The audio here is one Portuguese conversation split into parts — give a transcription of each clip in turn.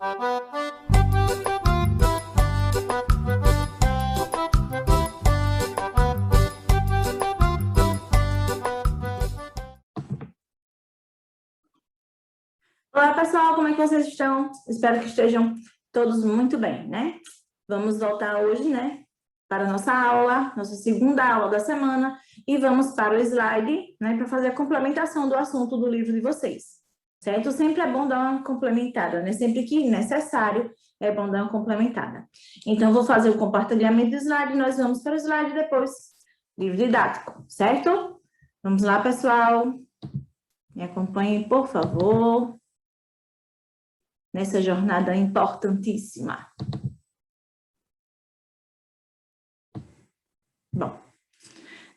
Olá, pessoal, como é que vocês estão? Espero que estejam todos muito bem, né? Vamos voltar hoje, né, para a nossa aula, nossa segunda aula da semana, e vamos para o slide, né, para fazer a complementação do assunto do livro de vocês, certo? Sempre é bom dar uma complementada, né? Sempre que necessário, é bom dar uma complementada. Então, vou fazer o compartilhamento do slide, nós vamos para o slide depois, livro didático, certo? Vamos lá, pessoal. Me acompanhem, por favor, nessa jornada importantíssima. Bom,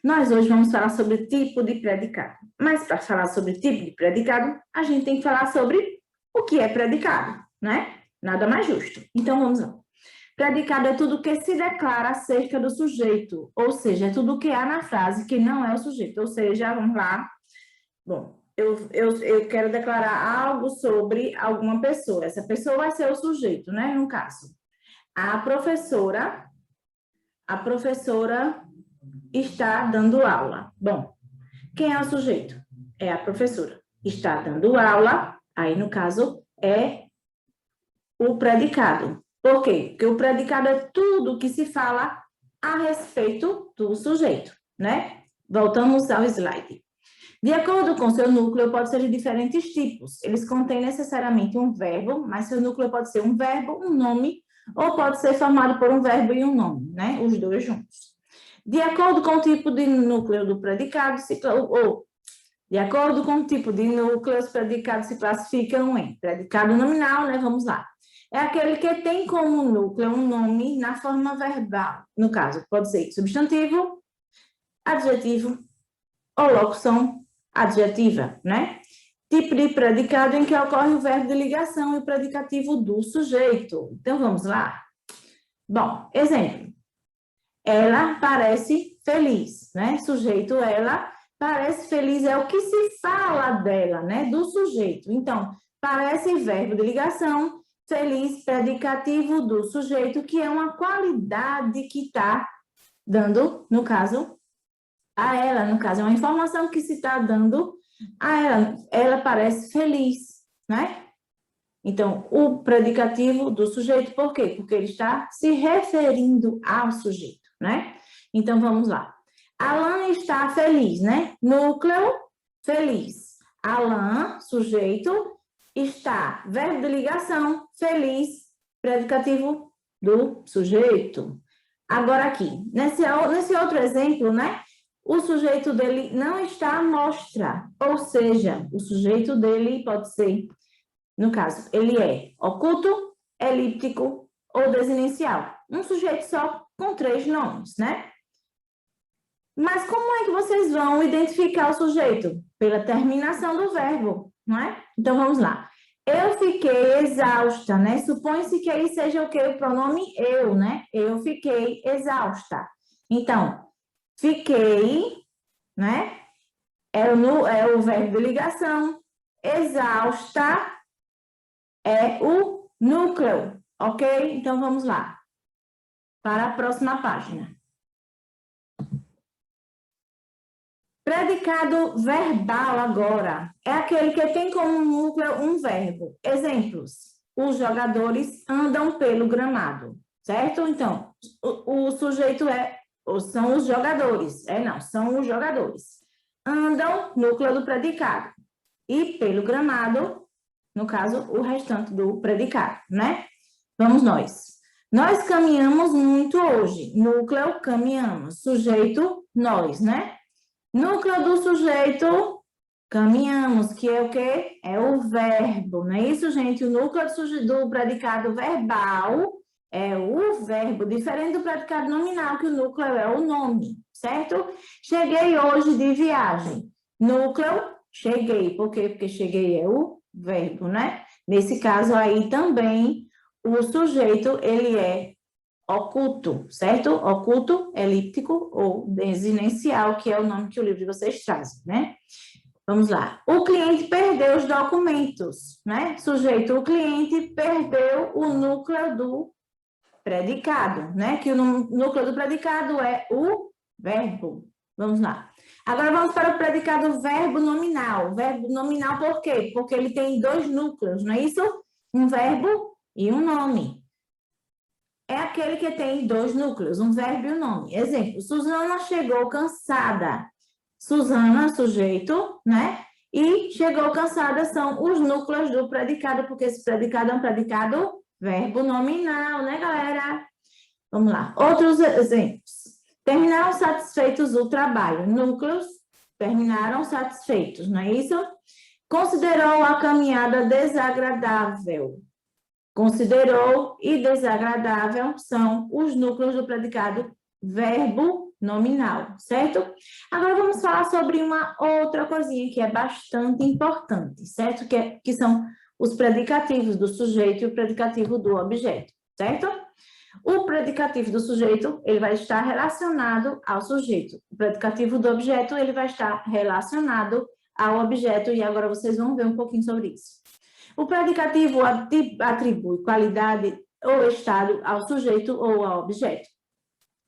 nós hoje vamos falar sobre tipo de predicado. Mas para falar sobre tipo de predicado, a gente tem que falar sobre o que é predicado, né? Nada mais justo. Então, vamos lá. Predicado é tudo que se declara acerca do sujeito, ou seja, é tudo que há na frase que não é o sujeito. Ou seja, vamos lá. Bom, eu quero declarar algo sobre alguma pessoa. Essa pessoa vai ser o sujeito, né? No caso, a professora está dando aula. Bom, quem é o sujeito? É a professora. Está dando aula, aí no caso é o predicado. Por quê? Porque o predicado é tudo que se fala a respeito do sujeito, né? Voltamos ao slide. De acordo com seu núcleo, pode ser de diferentes tipos. Eles contêm necessariamente um verbo, mas seu núcleo pode ser um verbo, um nome, ou pode ser formado por um verbo e um nome, né? Os dois juntos. De acordo com o tipo de núcleo do predicado, de acordo com o tipo de núcleo, os predicados se classificam em predicado nominal, né? Vamos lá. É aquele que tem como núcleo um nome na forma verbal. No caso, pode ser substantivo, adjetivo ou locução adjetiva, né? Tipo de predicado em que ocorre o verbo de ligação e o predicativo do sujeito. Então, vamos lá. Bom, exemplo. Ela parece feliz, né? Sujeito, ela parece feliz, é o que se fala dela, né? Do sujeito. Então, parece verbo de ligação, feliz, predicativo do sujeito, que é uma qualidade que está dando, no caso, a ela, no caso, é uma informação que se está dando a ela. Ela parece feliz, né? Então, o predicativo do sujeito, por quê? Porque ele está se referindo ao sujeito, né? Então, vamos lá. Alan está feliz, né? Núcleo, feliz. Alan, sujeito, está, verbo de ligação, feliz, predicativo do sujeito. Agora aqui, nesse outro exemplo, né? O sujeito dele não está à mostra, ou seja, o sujeito dele pode ser, no caso, ele é oculto, elíptico ou desinencial. Um sujeito só com 3 nomes, né? Mas como é que vocês vão identificar o sujeito? Pela terminação do verbo, não é? Então, vamos lá. Eu fiquei exausta, né? Supõe-se que aí seja o quê? O pronome eu, né? Eu fiquei exausta. Então, fiquei, né? É o verbo de ligação. Exausta é o núcleo, ok? Então, vamos lá. Para a próxima página. Predicado verbal agora. É aquele que tem como núcleo um verbo. Exemplos. Os jogadores andam pelo gramado, certo? Então, o sujeito são os jogadores. São os jogadores. Andam, núcleo do predicado. E pelo gramado, no caso, o restante do predicado, né? Vamos nós. Nós caminhamos muito hoje. Núcleo, caminhamos. Sujeito, nós, né? Núcleo do sujeito, caminhamos, que é o quê? É o verbo, não é isso, gente? O núcleo do predicado verbal é o verbo, diferente do predicado nominal, que o núcleo é o nome, certo? Cheguei hoje de viagem. Núcleo, cheguei. Por quê? Porque cheguei é o verbo, né? Nesse caso aí também, o sujeito, ele é oculto, certo? Oculto, elíptico ou desinencial, que é o nome que o livro de vocês trazem, né? Vamos lá. O cliente perdeu os documentos, né? Sujeito, o cliente perdeu recebeu o núcleo do predicado, né? Que o núcleo do predicado é o verbo. Vamos lá. Agora vamos para o predicado verbo nominal. Verbo nominal por quê? Porque ele tem dois núcleos, não é isso? Um verbo e um nome. É aquele que tem dois núcleos, um verbo e um nome. Exemplo, Suzana chegou cansada. Suzana, sujeito, né? E chegou cansada são os núcleos do predicado, porque esse predicado é um predicado verbo nominal, né, galera? Vamos lá. Outros exemplos. Terminaram satisfeitos o trabalho. Núcleos terminaram satisfeitos, não é isso? Considerou a caminhada desagradável. Considerou e desagradável são os núcleos do predicado verbo nominal, certo? Agora vamos falar sobre uma outra coisinha que é bastante importante, certo? Que são os predicativos do sujeito e o predicativo do objeto, certo? O predicativo do sujeito, ele vai estar relacionado ao sujeito. O predicativo do objeto, ele vai estar relacionado ao objeto, e agora vocês vão ver um pouquinho sobre isso. O predicativo atribui qualidade ou estado ao sujeito ou ao objeto.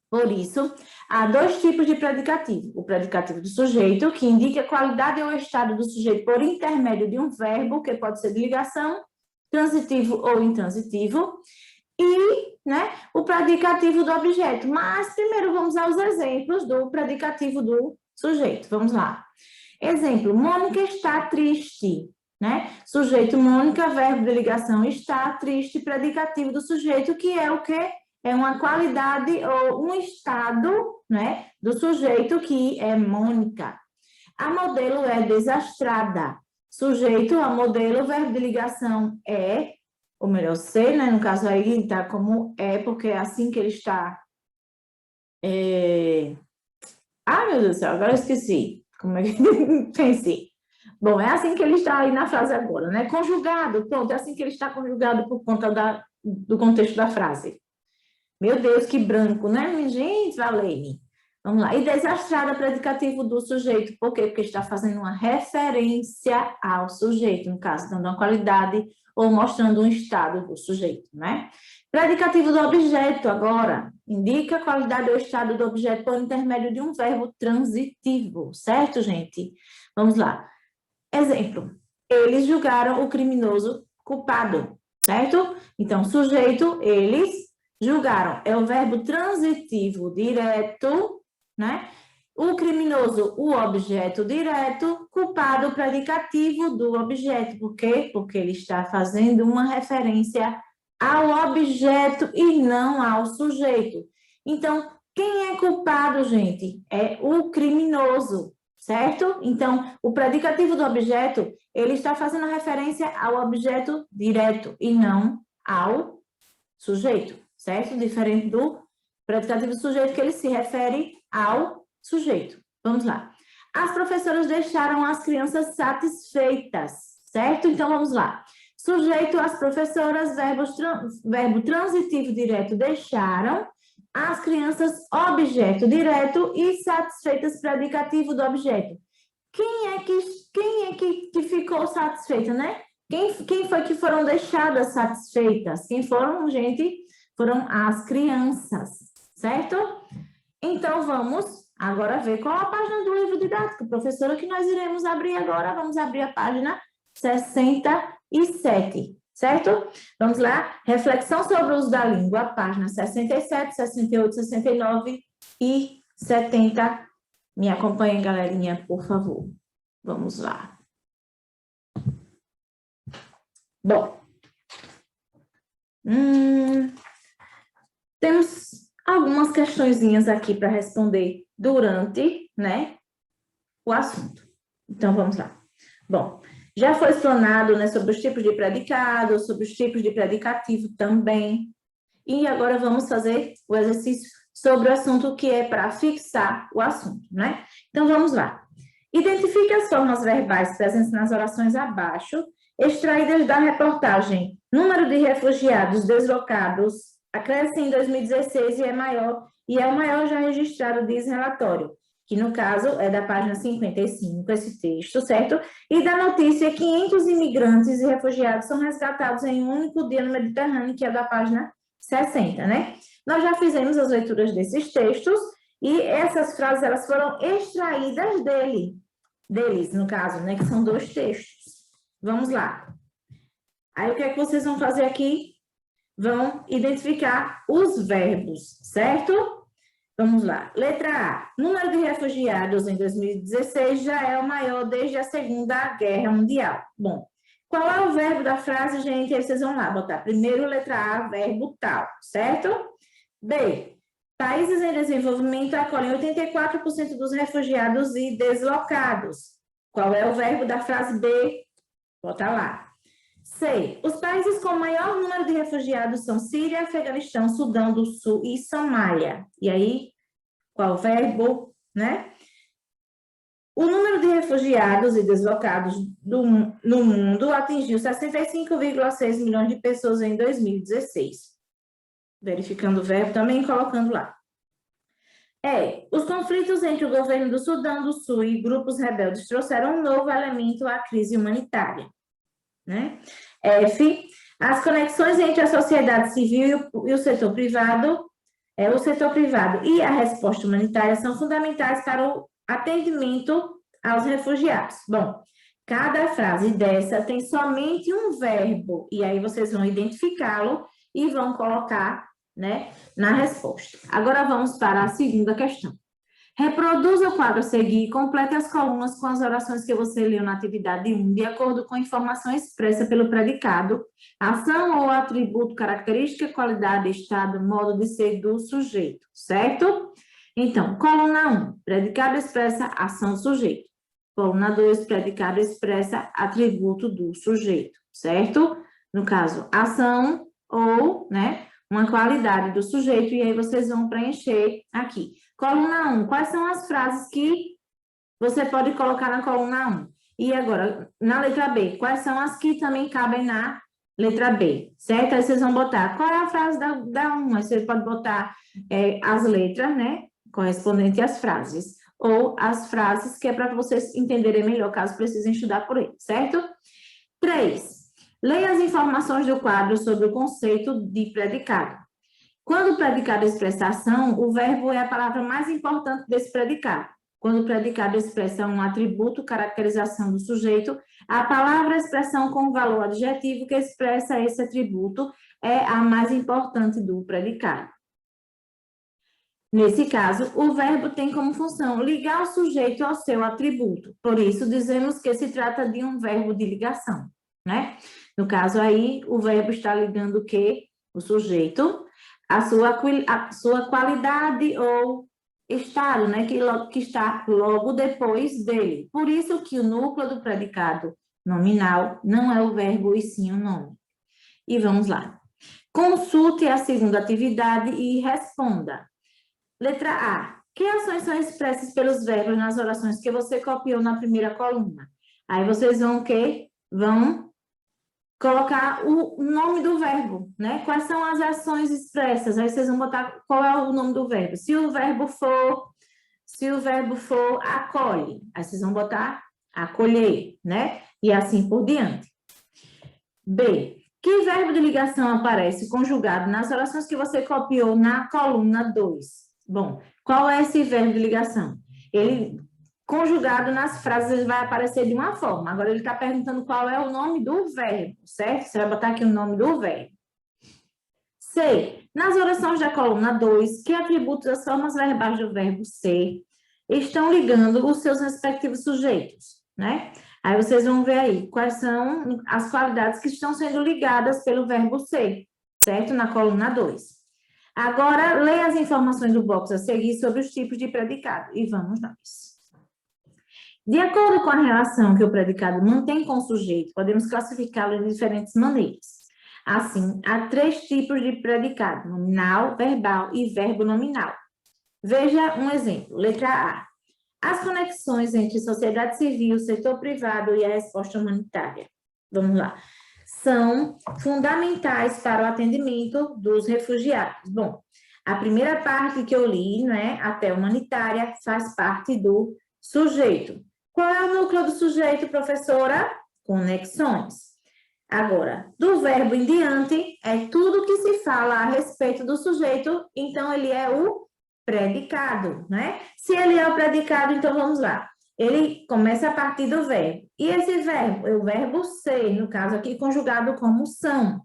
Por isso, há dois tipos de predicativo. O predicativo do sujeito, que indica a qualidade ou estado do sujeito por intermédio de um verbo, que pode ser de ligação, transitivo ou intransitivo, e, né, o predicativo do objeto. Mas, primeiro, vamos aos exemplos do predicativo do sujeito. Vamos lá. Exemplo, Mônica está triste. Né? Sujeito Mônica, verbo de ligação está, triste, predicativo do sujeito, que é o quê? É uma qualidade ou um estado, né, do sujeito, que é Mônica. A modelo é desastrada. Sujeito, a modelo, verbo de ligação é, ou melhor, ser, né? No caso aí está como é, porque é assim que ele está. Ah, meu Deus do céu, agora eu esqueci. Como é que pensei? Bom, é assim que ele está aí na frase agora, né? Conjugado, pronto, é assim que ele está conjugado por conta do contexto da frase. Meu Deus, que branco, né? Gente, valei-me. Vamos lá. E desastrada, predicativo do sujeito. Por quê? Porque está fazendo uma referência ao sujeito, no caso, dando uma qualidade ou mostrando um estado do sujeito, né? Predicativo do objeto, agora, indica a qualidade ou estado do objeto por intermédio de um verbo transitivo, certo, gente? Vamos lá. Exemplo, eles julgaram o criminoso culpado, certo? Então, sujeito, eles julgaram, é o verbo transitivo direto, né? O criminoso, o objeto direto, culpado, o predicativo do objeto. Por quê? Porque ele está fazendo uma referência ao objeto e não ao sujeito. Então, quem é culpado, gente? É o criminoso. Certo? Então, o predicativo do objeto, ele está fazendo referência ao objeto direto e não ao sujeito, certo? Diferente do predicativo do sujeito, que ele se refere ao sujeito. Vamos lá. As professoras deixaram as crianças satisfeitas, certo? Então, vamos lá. Sujeito, as professoras, verbo transitivo direto, deixaram. As crianças, objeto direto, e satisfeitas, predicativo do objeto. Quem é que ficou satisfeita, né? Quem foi que foram deixadas satisfeitas? Quem foram, gente? Foram as crianças, certo? Então, vamos agora ver qual a página do livro didático, professora, que nós iremos abrir agora. Vamos abrir a página 67. Certo? Vamos lá. Reflexão sobre o uso da língua, página 67, 68, 69 e 70. Me acompanhem, galerinha, por favor. Vamos lá. Bom. Temos algumas questõezinhas aqui para responder durante, né, o assunto. Então, vamos lá. Bom, já foi explanado, né, sobre os tipos de predicado, sobre os tipos de predicativo também. E agora vamos fazer o exercício sobre o assunto, que é para fixar o assunto, né? Então, vamos lá. Identifique as formas verbais presentes nas orações abaixo, extraídas da reportagem. Número de refugiados deslocados acresce em 2016 e é o maior já registrado, diz relatório. que no caso é da página 55, esse texto, certo? E da notícia, 500 imigrantes e refugiados são resgatados em um único dia no Mediterrâneo, que é da página 60, né? Nós já fizemos as leituras desses textos e essas frases, elas foram extraídas deles, no caso, né? Que são 2 textos. Vamos lá. Aí, o que é que vocês vão fazer aqui? Vão identificar os verbos, certo? Vamos lá. Letra A. Número de refugiados em 2016 já é o maior desde a Segunda Guerra Mundial. Bom, qual é o verbo da frase, gente? Aí vocês vão lá botar primeiro letra A, verbo tal, certo? B. Países em desenvolvimento acolhem 84% dos refugiados e deslocados. Qual é o verbo da frase B? Bota lá. C. Os países com maior número de refugiados são Síria, Afeganistão, Sudão do Sul e Somália. E aí, qual verbo, né? O número de refugiados e deslocados no mundo atingiu 65,6 milhões de pessoas em 2016. Verificando o verbo também, colocando lá. Os conflitos entre o governo do Sudão do Sul e grupos rebeldes trouxeram um novo elemento à crise humanitária. Né? F, as conexões entre a sociedade civil e o setor privado, e a resposta humanitária são fundamentais para o atendimento aos refugiados. Bom, cada frase dessa tem somente um verbo, e aí vocês vão identificá-lo e vão colocar, né, na resposta. Agora vamos para a segunda questão. Reproduza o quadro a seguir e complete as colunas com as orações que você leu na atividade 1, de acordo com a informação expressa pelo predicado, ação ou atributo, característica, qualidade, estado, modo de ser do sujeito, certo? Então, coluna 1, predicado expressa ação do sujeito. Coluna 2, predicado expressa atributo do sujeito, certo? No caso, ação ou, né, uma qualidade do sujeito, e aí vocês vão preencher aqui. Coluna 1, quais são as frases que você pode colocar na coluna 1? E agora, na letra B, quais são as que também cabem na letra B, certo? Aí vocês vão botar, qual é a frase da 1? Aí você pode botar as letras, né, correspondente às frases, ou as frases que é para vocês entenderem melhor, caso precisem estudar por ele, certo? 3. Leia as informações do quadro sobre o conceito de predicado. Quando o predicado expressa ação, o verbo é a palavra mais importante desse predicado. Quando o predicado expressa um atributo, caracterização do sujeito, a palavra expressão com valor adjetivo que expressa esse atributo é a mais importante do predicado. Nesse caso, o verbo tem como função ligar o sujeito ao seu atributo. Por isso, dizemos que se trata de um verbo de ligação, né? No caso aí, o verbo está ligando o quê? O sujeito, a sua qualidade ou estado, né? Que está logo depois dele. Por isso que o núcleo do predicado nominal não é o verbo e sim o nome. E vamos lá. Consulte a segunda atividade e responda. Letra A. Que ações são expressas pelos verbos nas orações que você copiou na primeira coluna? Aí vocês vão o quê? Vão colocar o nome do verbo, né? Quais são as ações expressas? Aí vocês vão botar qual é o nome do verbo. Se o verbo for acolhe, aí vocês vão botar acolher, né? E assim por diante. B. Que verbo de ligação aparece conjugado nas orações que você copiou na coluna 2? Bom, qual é esse verbo de ligação? Ele, conjugado nas frases, ele vai aparecer de uma forma. Agora, ele está perguntando qual é o nome do verbo, certo? Você vai botar aqui o nome do verbo. C. Nas orações da coluna 2, que atributos das formas verbais do verbo ser estão ligando os seus respectivos sujeitos, né? Aí vocês vão ver aí quais são as qualidades que estão sendo ligadas pelo verbo ser, certo? Na coluna 2. Agora, leia as informações do box a seguir sobre os tipos de predicado. E vamos nós. De acordo com a relação que o predicado mantém com o sujeito, podemos classificá-lo de diferentes maneiras. Assim, há 3 tipos de predicado: nominal, verbal e verbo nominal. Veja um exemplo. Letra A. As conexões entre sociedade civil, setor privado e a resposta humanitária. Vamos lá. São fundamentais para o atendimento dos refugiados. Bom, A primeira parte que eu li, né, até humanitária, faz parte do sujeito. Qual é o núcleo do sujeito, professora? Conexões. Agora, do verbo em diante, é tudo que se fala a respeito do sujeito, então ele é o predicado, né? Se ele é o predicado, então vamos lá. Ele começa a partir do verbo. E esse verbo é o verbo ser, no caso aqui, conjugado como são.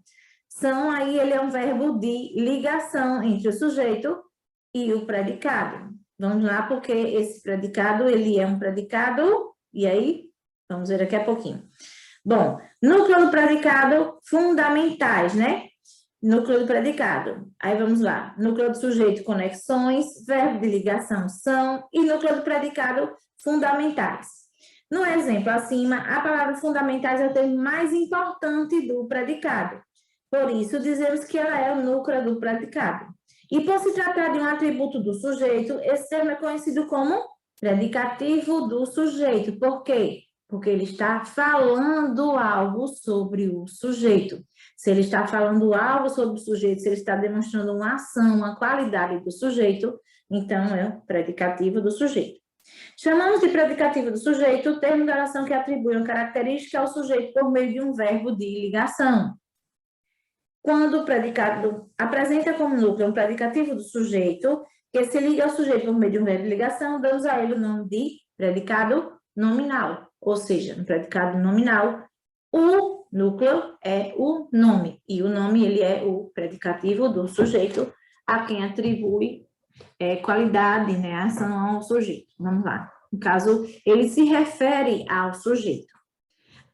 São, aí, ele é um verbo de ligação entre o sujeito e o predicado. Vamos lá, porque esse predicado, ele é um predicado, e aí, vamos ver daqui a pouquinho. Bom, núcleo do predicado, fundamentais, né? Núcleo do predicado. Aí vamos lá. Núcleo do sujeito, conexões, verbo de ligação, são, e núcleo do predicado, fundamentais. No exemplo acima, a palavra fundamentais é o termo mais importante do predicado. Por isso, dizemos que ela é o núcleo do predicado. E por se tratar de um atributo do sujeito, esse termo é conhecido como predicativo do sujeito. Por quê? Porque ele está falando algo sobre o sujeito. Se ele está falando algo sobre o sujeito, se ele está demonstrando uma ação, uma qualidade do sujeito, então é o predicativo do sujeito. Chamamos de predicativo do sujeito o termo de oração que atribui uma característica ao sujeito por meio de um verbo de ligação. Quando o predicado apresenta como núcleo um predicativo do sujeito, que se liga ao sujeito por meio de um verbo de ligação, damos a ele o nome de predicado nominal. Ou seja, no predicado nominal, o núcleo é o nome, e o nome ele é o predicativo do sujeito a quem atribui qualidade, né, ação ao sujeito. Vamos lá. No caso, ele se refere ao sujeito.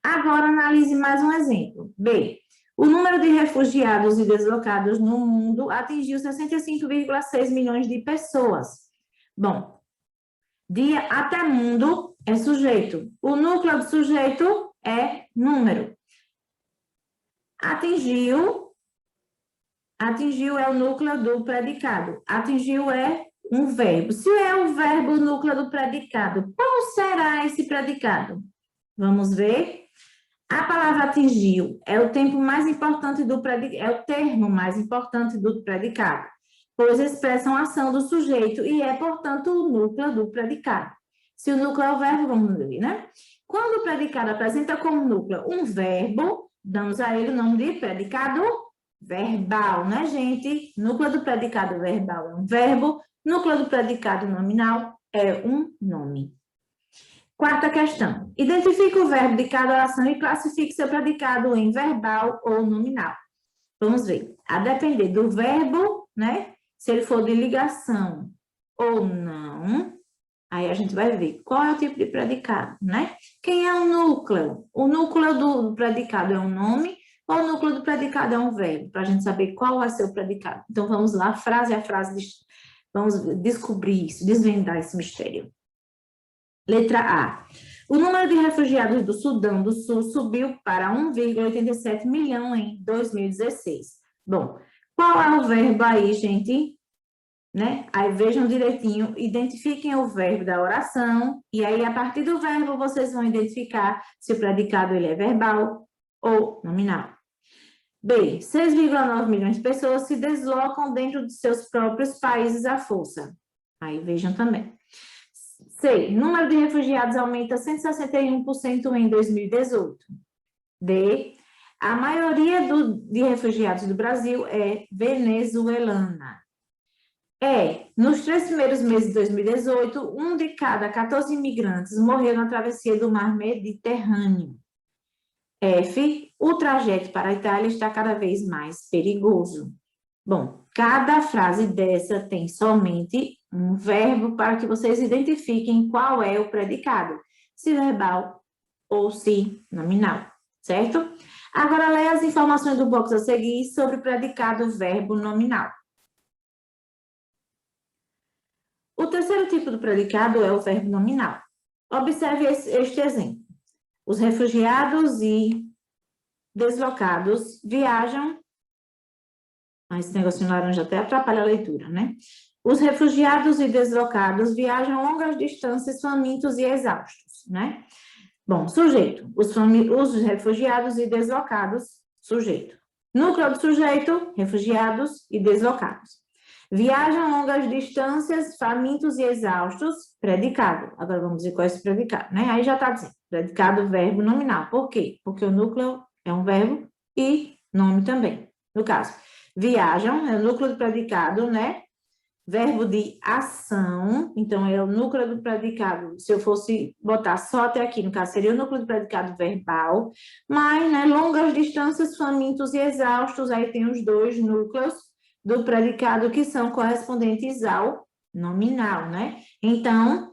Agora, analise mais um exemplo. B. O número de refugiados e deslocados no mundo atingiu 65,6 milhões de pessoas. Bom, de até mundo é sujeito. O núcleo do sujeito é número. Atingiu é o núcleo do predicado. Atingiu é um verbo. Se é o verbo núcleo do predicado, qual será esse predicado? Vamos ver. A palavra atingiu é o tempo mais importante do predicado, é o termo mais importante do predicado, pois expressam a ação do sujeito e é, portanto, o núcleo do predicado. Se o núcleo é o verbo, vamos ver, né? Quando o predicado apresenta como núcleo um verbo, damos a ele o nome de predicado verbal, né, gente? Núcleo do predicado verbal é um verbo, núcleo do predicado nominal é um nome. Quarta questão. Identifique o verbo de cada oração e classifique seu predicado em verbal ou nominal. Vamos ver. A depender do verbo, né? Se ele for de ligação ou não, aí a gente vai ver qual é o tipo de predicado, né? Quem é o núcleo? O núcleo do predicado é um nome ou o núcleo do predicado é um verbo? Para a gente saber qual vai ser o predicado. Então, vamos lá, frase a frase, vamos descobrir isso, desvendar esse mistério. Letra A. O número de refugiados do Sudão do Sul subiu para 1,87 milhão em 2016. Bom, qual é o verbo aí, gente? Né? Aí vejam direitinho, identifiquem o verbo da oração, e aí a partir do verbo vocês vão identificar se o predicado ele é verbal ou nominal. B. 6,9 milhões de pessoas se deslocam dentro de seus próprios países à força. Aí vejam também. C. Número de refugiados aumenta 161% em 2018. D. A maioria de refugiados do Brasil é venezuelana. E. Nos 3 primeiros meses de 2018, 1 de cada 14 imigrantes morreu na travessia do mar Mediterrâneo. F. O trajeto para a Itália está cada vez mais perigoso. Bom, cada frase dessa tem somente um verbo para que vocês identifiquem qual é o predicado, se verbal ou se nominal, certo? Agora, leia as informações do box a seguir sobre o predicado verbo nominal. O terceiro tipo do predicado é o verbo nominal. Observe este exemplo. Os refugiados e deslocados viajam... Esse negócio de laranja até atrapalha a leitura, né? Os refugiados e deslocados viajam longas distâncias, famintos e exaustos, né? Bom, sujeito. Os refugiados e deslocados, sujeito. Núcleo do sujeito, refugiados e deslocados. Viajam longas distâncias, famintos e exaustos, predicado. Agora vamos ver qual é esse predicado, né? Aí já está dizendo, predicado, verbo nominal. Por quê? Porque o núcleo é um verbo e nome também. No caso, viajam, é o núcleo do predicado, né? Verbo de ação, então é o núcleo do predicado. Se eu fosse botar só até aqui, no caso, seria o núcleo do predicado verbal, mas, né, longas distâncias, famintos e exaustos, aí tem os dois núcleos do predicado que são correspondentes ao nominal, né? Então,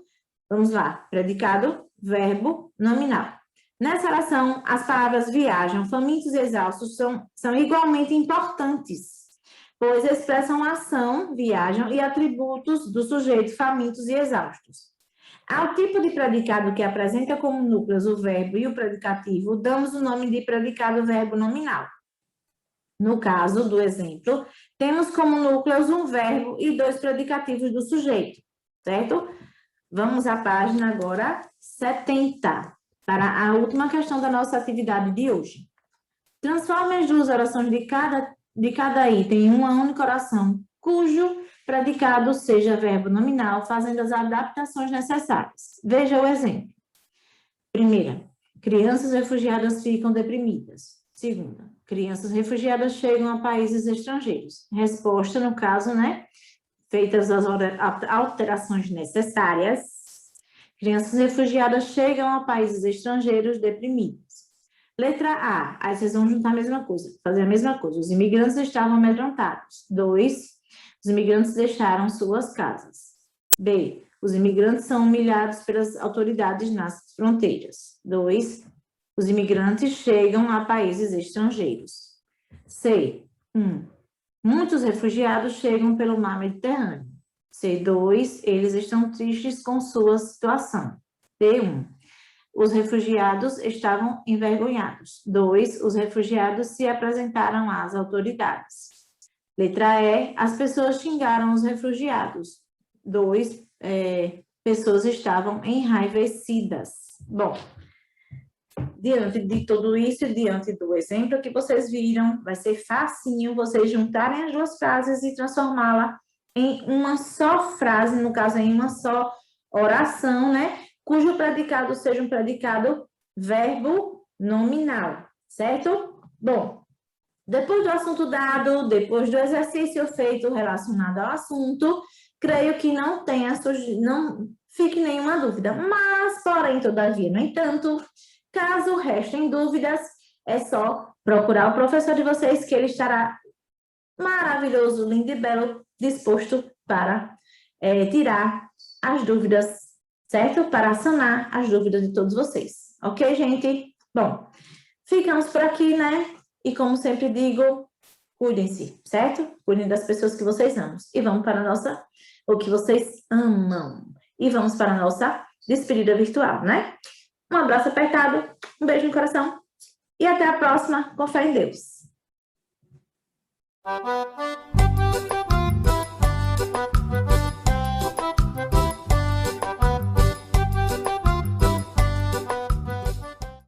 vamos lá, predicado, verbo, nominal. Nessa oração, as palavras viajam, famintos e exaustos são igualmente importantes, pois expressam ação, viajam e atributos do sujeito famintos e exaustos. Ao tipo de predicado que apresenta como núcleos o verbo e o predicativo, damos o nome de predicado verbo nominal. No caso do exemplo, temos como núcleos um verbo e dois predicativos do sujeito, certo? Vamos à página agora 70, para a última questão da nossa atividade de hoje. Transforme as duas orações de cada item em uma única oração, cujo predicado seja verbo nominal, fazendo as adaptações necessárias. Veja o exemplo. Primeira, crianças refugiadas ficam deprimidas. Segunda, crianças refugiadas chegam a países estrangeiros. Resposta, no caso, né? Feitas as alterações necessárias, crianças refugiadas chegam a países estrangeiros deprimidas. Letra A, aí vocês vão juntar a mesma coisa, fazer a mesma coisa. Os imigrantes estavam amedrontados. 2, os imigrantes deixaram suas casas. B, os imigrantes são humilhados pelas autoridades nas fronteiras. 2, os imigrantes chegam a países estrangeiros. C, muitos refugiados chegam pelo mar Mediterrâneo. C2, eles estão tristes com sua situação. D1, os refugiados estavam envergonhados. 2, os refugiados se apresentaram às autoridades. Letra E, as pessoas xingaram os refugiados. 2, pessoas estavam enraivecidas. Bom, diante de tudo isso e diante do exemplo que vocês viram, vai ser facinho vocês juntarem as duas frases e transformá-la em uma só frase, no caso, em uma só oração, né? Cujo predicado seja um predicado verbo nominal, certo? Bom, depois do assunto dado, depois do exercício feito relacionado ao assunto, creio que não fique nenhuma dúvida, mas, porém, todavia, no entanto, caso restem dúvidas, é só procurar o professor de vocês, que ele estará maravilhoso, lindo e belo, disposto para tirar as dúvidas, certo? Para sanar as dúvidas de todos vocês. Ok, gente? Bom, ficamos por aqui, né? E como sempre digo, cuidem-se, certo? Cuidem das pessoas que vocês amam. E vamos para a nossa, o que vocês amam. E vamos para a nossa despedida virtual, né? Um abraço apertado, um beijo no coração e até a próxima. Com fé em Deus.